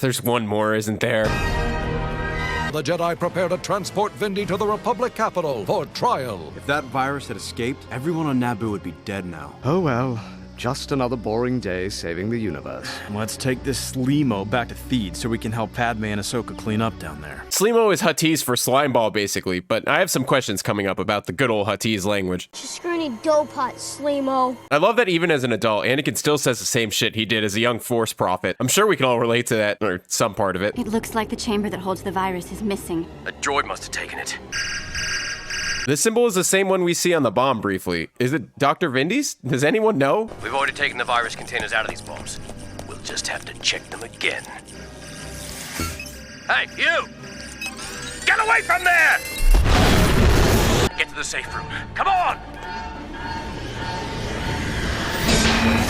There's one more, isn't there? The Jedi prepare to transport Vindy to the Republic capital for trial. If that virus had escaped, everyone on Naboo would be dead now. Oh well, just another boring day saving the universe. Let's take this Slimo back to Theed so we can help Padme and Ahsoka clean up down there. Slimo is Huttese for slimeball, basically, but I have some questions coming up about the good old Huttese language. You scrawny dough-pot, Slimo. I love that even as an adult, Anakin still says the same shit he did as a young Force prophet. I'm sure we can all relate to that, or some part of it. It looks like the chamber that holds the virus is missing. A droid must have taken it. This symbol is the same one we see on the bomb briefly. Is it Dr. Vindy's? Does anyone know? We've already taken the virus containers out of these bombs. We'll just have to check them again. Hey, you! Get away from there! Get to the safe room. Come on!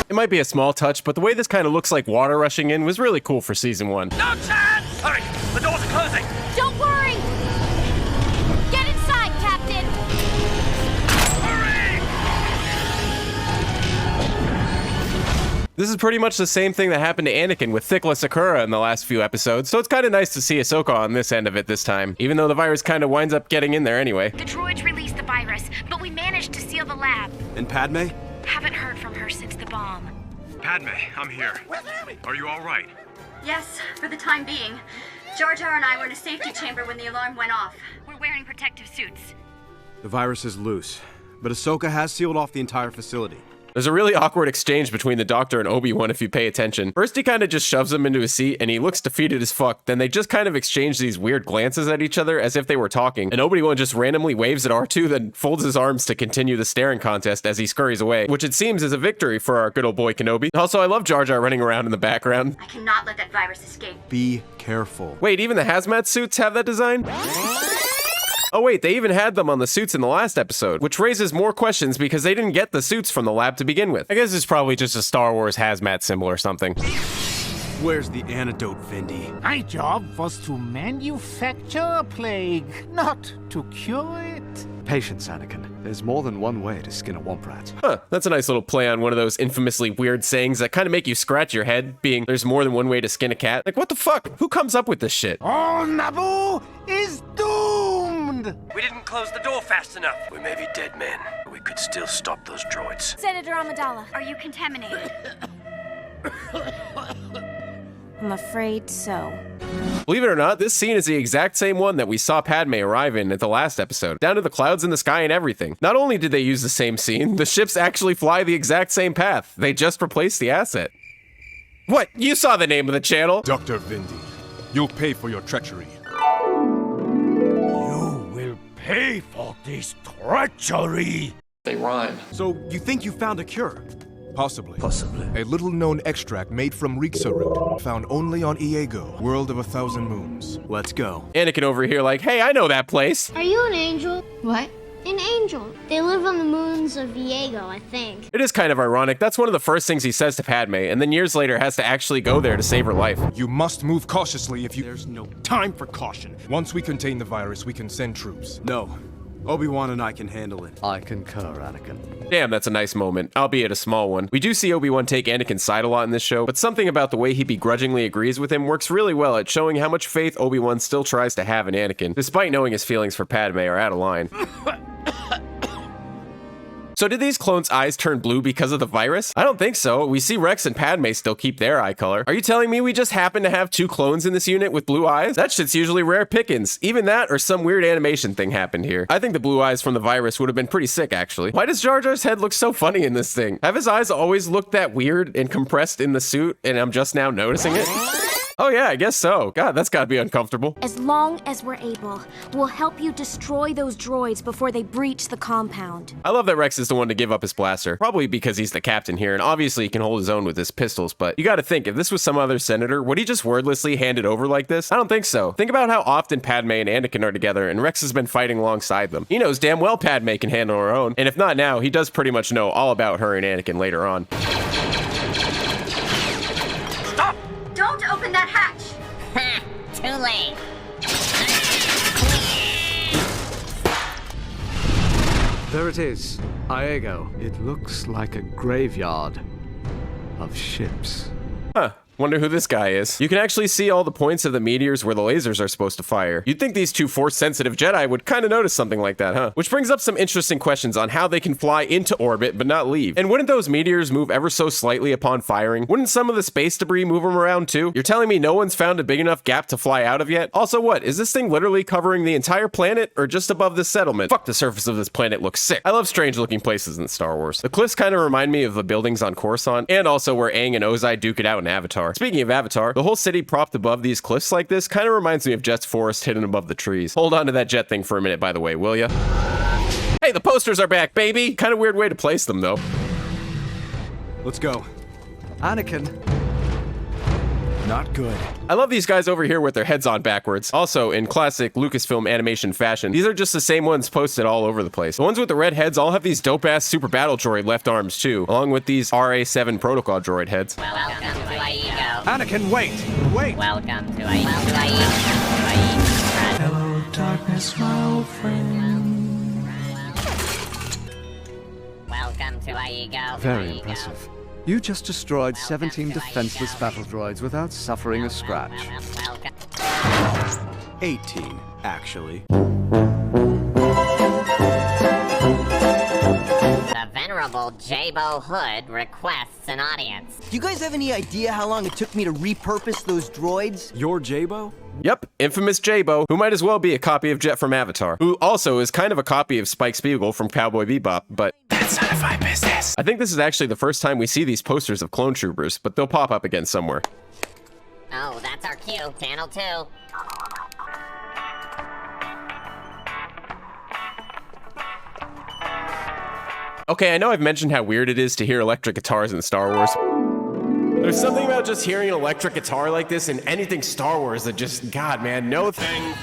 It might be a small touch, but the way this kind of looks like water rushing in was really cool for season 1. No chance! Hurry! The doors are closing! Don't worry! Get inside, Captain! Hurry! This is pretty much the same thing that happened to Anakin with Thicla Sakura in the last few episodes, so it's kind of nice to see Ahsoka on this end of it this time, even though the virus kind of winds up getting in there anyway. The droids released the virus, but we managed to seal the lab. And Padme? Haven't heard from her since the bomb. Padme, I'm here. Are you all right? Yes, for the time being. Jar Jar and I were in a safety chamber when the alarm went off. We're wearing protective suits. The virus is loose, but Ahsoka has sealed off the entire facility. There's a really awkward exchange between the Doctor and Obi-Wan if you pay attention. First he kind of just shoves him into a seat and he looks defeated as fuck, then they just kind of exchange these weird glances at each other as if they were talking, and Obi-Wan just randomly waves at R2 then folds his arms to continue the staring contest as he scurries away, which it seems is a victory for our good old boy Kenobi. Also, I love Jar Jar running around in the background. I cannot let that virus escape. Be careful. Wait, even the hazmat suits have that design? Oh wait, they even had them on the suits in the last episode, which raises more questions because they didn't get the suits from the lab to begin with. I guess it's probably just a Star Wars hazmat symbol or something. Where's the antidote, Vindy? My job was to manufacture a plague, not to cure it. Patience, Anakin. There's more than one way to skin a womp rat. Huh, that's a nice little play on one of those infamously weird sayings that kind of make you scratch your head, being there's more than one way to skin a cat. Like, what the fuck? Who comes up with this shit? All Naboo is doomed! We didn't close the door fast enough. We may be dead men, but we could still stop those droids. Senator Amidala, Are you contaminated? I'm afraid so. Believe it or not, this scene is the exact same one that we saw Padme arrive in at the last episode, down to the clouds in the sky and everything. Not only did they use the same scene, the ships actually fly the exact same path. They just replaced the asset. What? You saw the name of the channel? Dr. Vindy, you'll pay for your treachery. You will pay for this treachery! They rhyme. So, you think you found a cure? Possibly. Possibly. A little-known extract made from Rixa root, found only on Iego, World of a Thousand Moons. Let's go. Anakin over here like, hey, I know that place. Are you an angel? What? An angel. They live on the moons of Viego, I think. It is kind of ironic. That's one of the first things he says to Padme, and then years later has to actually go there to save her life. You must move cautiously if you... There's no time for caution. Once we contain the virus, we can send troops. No. Obi-Wan and I can handle it. I concur, Anakin. Damn, that's a nice moment, albeit a small one. We do see Obi-Wan take Anakin's side a lot in this show, but something about the way he begrudgingly agrees with him works really well at showing how much faith Obi-Wan still tries to have in Anakin, despite knowing his feelings for Padme are out of line. So did these clones' eyes turn blue because of the virus? I don't think so. We see Rex and Padme still keep their eye color. Are you telling me we just happen to have 2 clones in this unit with blue eyes? That shit's usually rare pickings. Even that or some weird animation thing happened here. I think the blue eyes from the virus would have been pretty sick, actually. Why does Jar Jar's head look so funny in this thing? Have his eyes always looked that weird and compressed in the suit, and I'm just now noticing it? Oh yeah, I guess so. God, that's gotta be uncomfortable. As long as we're able, we'll help you destroy those droids before they breach the compound. I love that Rex is the one to give up his blaster. Probably because he's the captain here, and obviously he can hold his own with his pistols, but you gotta think, if this was some other senator, would he just wordlessly hand it over like this? I don't think so. Think about how often Padme and Anakin are together, and Rex has been fighting alongside them. He knows damn well Padme can handle her own, and if not now, he does pretty much know all about her and Anakin later on. Stop! Don't open that hatch! Too late. There it is, Iego. It looks like a graveyard of ships. Huh. Wonder who this guy is. You can actually see all the points of the meteors where the lasers are supposed to fire. You'd think these two force-sensitive Jedi would kind of notice something like that, huh? Which brings up some interesting questions on how they can fly into orbit but not leave. And wouldn't those meteors move ever so slightly upon firing? Wouldn't some of the space debris move them around too? You're telling me no one's found a big enough gap to fly out of yet? Also, what? Is this thing literally covering the entire planet or just above this settlement? Fuck, the surface of this planet looks sick. I love strange-looking places in Star Wars. The cliffs kind of remind me of the buildings on Coruscant, and also where Aang and Ozai duke it out in Avatar. Speaking of Avatar, the whole city propped above these cliffs like this kind of reminds me of Jet's forest hidden above the trees. Hold on to that Jet thing for a minute, by the way, will ya? Hey, the posters are back, baby! Kind of weird way to place them, though. Let's go. Anakin. Not good. I love these guys over here with their heads on backwards. Also, in classic Lucasfilm animation fashion, these are just the same ones posted all over the place. The ones with the red heads all have these dope-ass super battle droid left arms too, along with these RA-7 protocol droid heads. Welcome to Iego. Anakin, wait! Wait! Welcome to Iego. Hello, darkness, my old friend. Welcome to Iego. Very impressive. You just destroyed 17 defenseless battle droids without suffering a scratch. 18, actually. The venerable Jabo Hood requests an audience. Do you guys have any idea how long it took me to repurpose those droids? Your Jabo? Yep, infamous Jabo, who might as well be a copy of Jet from Avatar, who also is kind of a copy of Spike Spiegel from Cowboy Bebop, but that's none of my business. I think this is actually the first time we see these posters of clone troopers, but they'll pop up again somewhere. Oh, that's our cue. Channel 2. Okay, I know I've mentioned how weird it is to hear electric guitars in Star Wars. There's something about just hearing an electric guitar like this in anything Star Wars that just, God, man, no thing.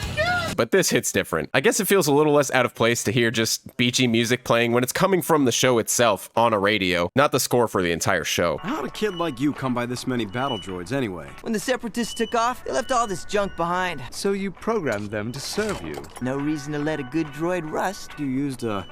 But this hits different. I guess it feels a little less out of place to hear just beachy music playing when it's coming from the show itself on a radio, not the score for the entire show. How'd a kid like you come by this many battle droids anyway? When the Separatists took off, they left all this junk behind. So you programmed them to serve you. No reason to let a good droid rust. You used a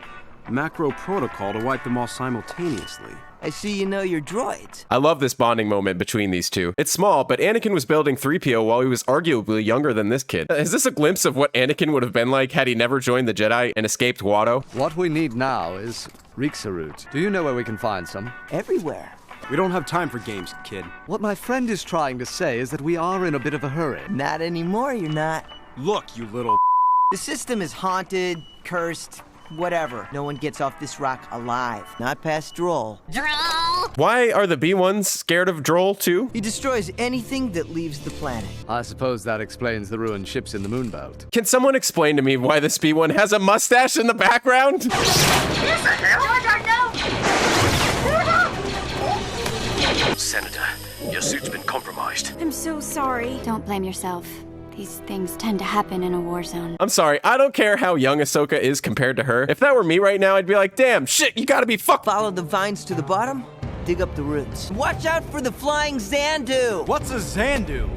macro protocol to wipe them all simultaneously. I see you know your droids. I love this bonding moment between these two. It's small, but Anakin was building 3PO while he was arguably younger than this kid. Is this a glimpse of what Anakin would have been like had he never joined the Jedi and escaped Watto? What we need now is Rixarut. Do you know where we can find some? Everywhere. We don't have time for games, kid. What my friend is trying to say is that we are in a bit of a hurry. Not anymore, you're not. Look, you little. The system is haunted, cursed, whatever. No one gets off this rock alive. Not past Droll. Droll! Why are the B-ones scared of Droll too? He destroys anything that leaves the planet. I suppose that explains the ruined ships in the Moonbelt. Can someone explain to me why this B-1 has a mustache in the background? Jar Jar, no! Senator, your suit's been compromised. I'm so sorry. Don't blame yourself. These things tend to happen in a war zone. I'm sorry, I don't care how young Ahsoka is compared to her. If that were me right now, I'd be like, damn, shit, you gotta be fucked. Follow the vines to the bottom, dig up the roots. Watch out for the flying Xandu! What's a Xandu?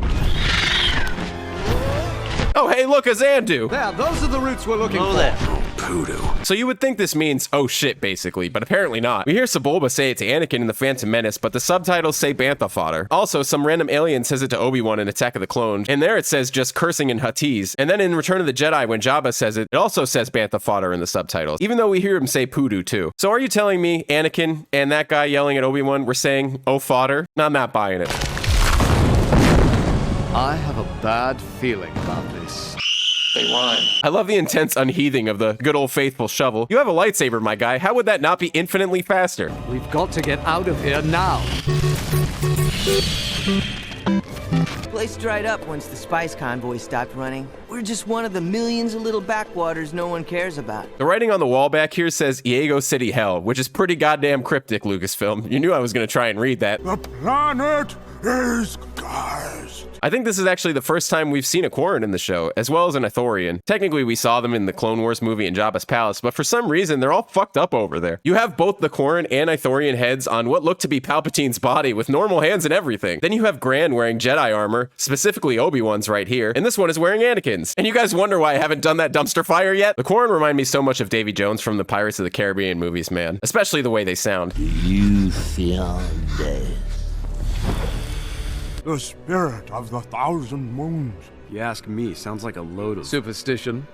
Oh, hey, look, a Xandu. There, those are the roots we're looking for. There. Poodoo. So you would think this means, oh shit, basically, but apparently not. We hear Sebulba say it to Anakin in The Phantom Menace, but the subtitles say Bantha fodder. Also, some random alien says it to Obi-Wan in Attack of the Clones, and there it says just cursing in Huttese. And then in Return of the Jedi, when Jabba says it, it also says Bantha fodder in the subtitles, even though we hear him say poodoo too. So are you telling me Anakin and that guy yelling at Obi-Wan were saying, oh fodder? No, I'm not buying it. I have a bad feeling about this. They rhyme. I love the intense unheathing of the good old faithful shovel. You have a lightsaber, my guy. How would that not be infinitely faster? We've got to get out of here now. The place dried up once the spice convoy stopped running. We're just one of the millions of little backwaters no one cares about. The writing on the wall back here says Iego City Hell, which is pretty goddamn cryptic, Lucasfilm. You knew I was gonna try and read that. The planet is cursed. I think this is actually the first time we've seen a Quarren in the show, as well as an Ithorian. Technically, we saw them in the Clone Wars movie in Jabba's Palace, but for some reason, they're all fucked up over there. You have both the Quarren and Ithorian heads on what look to be Palpatine's body with normal hands and everything. Then you have Gran wearing Jedi armor, specifically Obi-Wan's right here, and this one is wearing Anakin's. And you guys wonder why I haven't done that dumpster fire yet? The Quarren remind me so much of Davy Jones from the Pirates of the Caribbean movies, man. Especially the way they sound. You feel this. The spirit of the thousand moons. You ask me, sounds like a load of Superstition.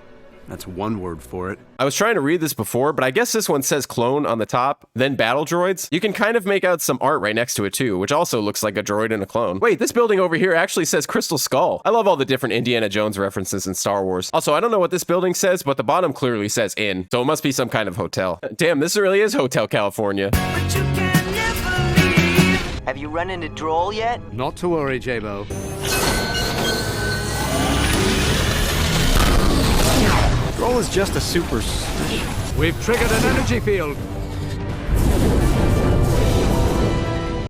That's one word for it. I was trying to read this before, but I guess this one says clone on the top, then battle droids. You can kind of make out some art right next to it too, which also looks like a droid and a clone. Wait, this building over here actually says Crystal Skull. I love all the different Indiana Jones references in Star Wars. Also, I don't know what this building says, but the bottom clearly says Inn, so it must be some kind of hotel. Damn, this really is Hotel California. Have you run into Droll yet? Not to worry, J-Bo. Roll is just a super... We've triggered an energy field.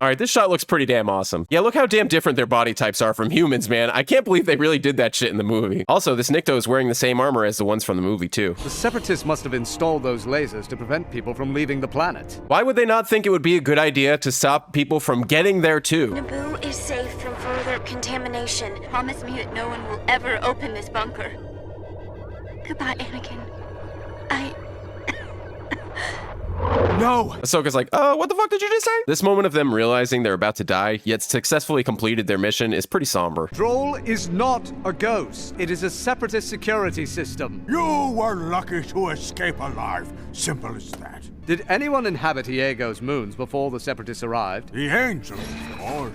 All right, this shot looks pretty damn awesome. Yeah, look how damn different their body types are from humans, man. I can't believe they really did that shit in the movie. Also, this Nikto is wearing the same armor as the ones from the movie, too. The Separatists must have installed those lasers to prevent people from leaving the planet. Why would they not think it would be a good idea to stop people from getting there, too? Naboo is safe from further contamination. Promise me that no one will ever open this bunker. Goodbye, Anakin. No! Ahsoka's like, what the fuck did you just say? This moment of them realizing they're about to die, yet successfully completed their mission is pretty somber. Droll is not a ghost. It is a Separatist security system. You were lucky to escape alive. Simple as that. Did anyone inhabit Iego's moons before the Separatists arrived? The angels, of course.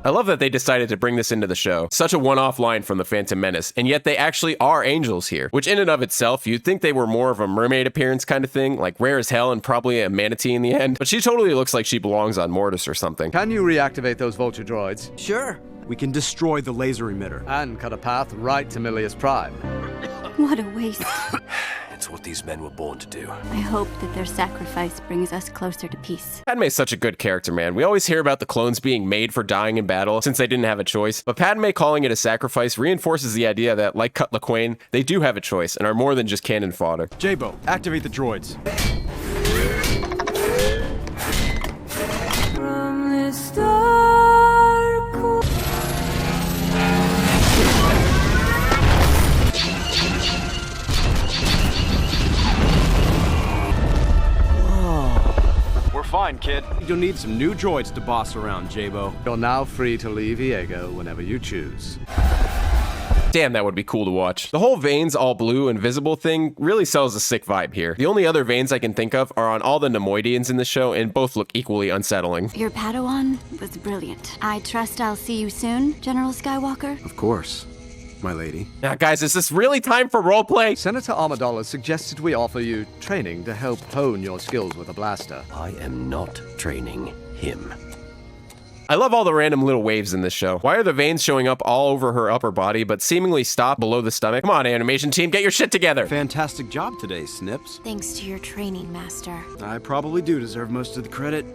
I love that they decided to bring this into the show. Such a one-off line from The Phantom Menace, and yet they actually are angels here, which in and of itself, you'd think they were more of a mermaid appearance kind of thing, like rare as hell and probably a manatee in the end, but she totally looks like she belongs on Mortis or something. Can you reactivate those vulture droids? Sure. We can destroy the laser emitter. And cut a path right to Milius Prime. What a waste. It's what these men were born to do. I hope that their sacrifice brings us closer to peace. Padme's such a good character, man. We always hear about the clones being made for dying in battle since they didn't have a choice, but Padme calling it a sacrifice reinforces the idea that, like Cut Lawquane, they do have a choice and are more than just cannon fodder. J-Bo, activate the droids. From this Fine, kid. You'll need some new droids to boss around, J-Bo. You're now free to leave Iego whenever you choose. Damn, that would be cool to watch. The whole veins all blue and visible thing really sells a sick vibe here. The only other veins I can think of are on all the Nemoidians in the show, and both look equally unsettling. Your Padawan was brilliant. I trust I'll see you soon, General Skywalker. Of course, my lady. Now, guys, is this really time for roleplay? Senator Amidala suggested we offer you training to help hone your skills with a blaster. I am not training him. I love all the random little waves in this show. Why are the veins showing up all over her upper body, but seemingly stop below the stomach? Come on, animation team, get your shit together. Fantastic job today, Snips. Thanks to your training, Master. I probably do deserve most of the credit,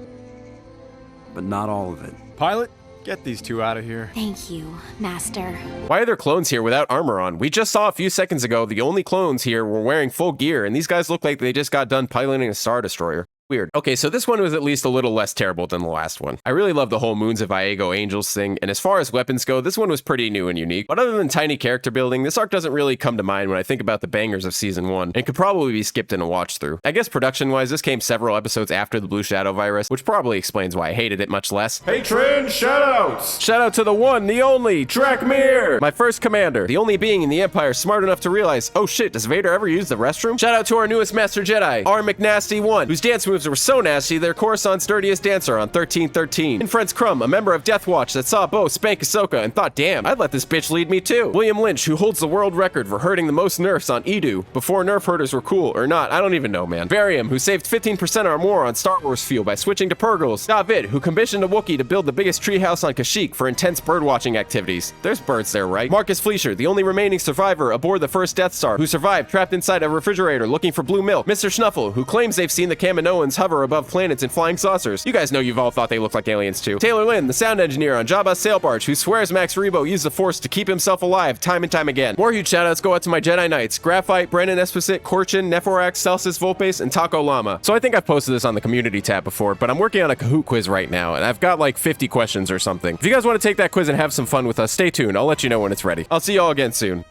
but not all of it. Pilot, get these two out of here. Thank you, Master. Why are there clones here without armor on? We just saw a few seconds ago the only clones here were wearing full gear, and these guys look like they just got done piloting a Star Destroyer. Weird. Okay, so this one was at least a little less terrible than the last one. I really love the whole Moons of Iego Angels thing, and as far as weapons go, this one was pretty new and unique. But other than tiny character building, this arc doesn't really come to mind when I think about the bangers of Season 1, and could probably be skipped in a watch through. I guess production-wise, this came several episodes after the Blue Shadow virus, which probably explains why I hated it much less. Patron shoutouts! Shout out to the one, the only, Drakmir! My first commander, the only being in the Empire smart enough to realize, oh shit, does Vader ever use the restroom? Shout out to our newest Master Jedi, R. McNasty1, whose dance moves were so nasty they're Coruscant's dirtiest dancer on 1313. And Friends Crumb, a member of Death Watch that saw Bo spank Ahsoka and thought, damn, I'd let this bitch lead me too. William Lynch, who holds the world record for hurting the most nerfs on Edu, before nerf herders were cool, or not, I don't even know, man. Varium, who saved 15% or more on Star Wars fuel by switching to Purgles. David, who commissioned a Wookiee to build the biggest treehouse on Kashyyyk for intense birdwatching activities. There's birds there, right? Marcus Fleischer, the only remaining survivor aboard the first Death Star, who survived trapped inside a refrigerator looking for blue milk. Mr. Schnuffle, who claims they've seen the Kaminoans hover above planets in flying saucers. You guys know you've all thought they look like aliens too. Taylor Lynn, the sound engineer on Jabba's sail barge, who swears Max Rebo used the Force to keep himself alive time and time again. More huge shoutouts go out to my Jedi Knights, Graphite, Brandon Esposito, Korchin, Nephorax, Celsus Volpes, and Taco Llama. So I think I've posted this on the community tab before, but I'm working on a Kahoot quiz right now, and I've got like 50 questions or something. If you guys want to take that quiz and have some fun with us, stay tuned. I'll let you know when it's ready. I'll see y'all again soon.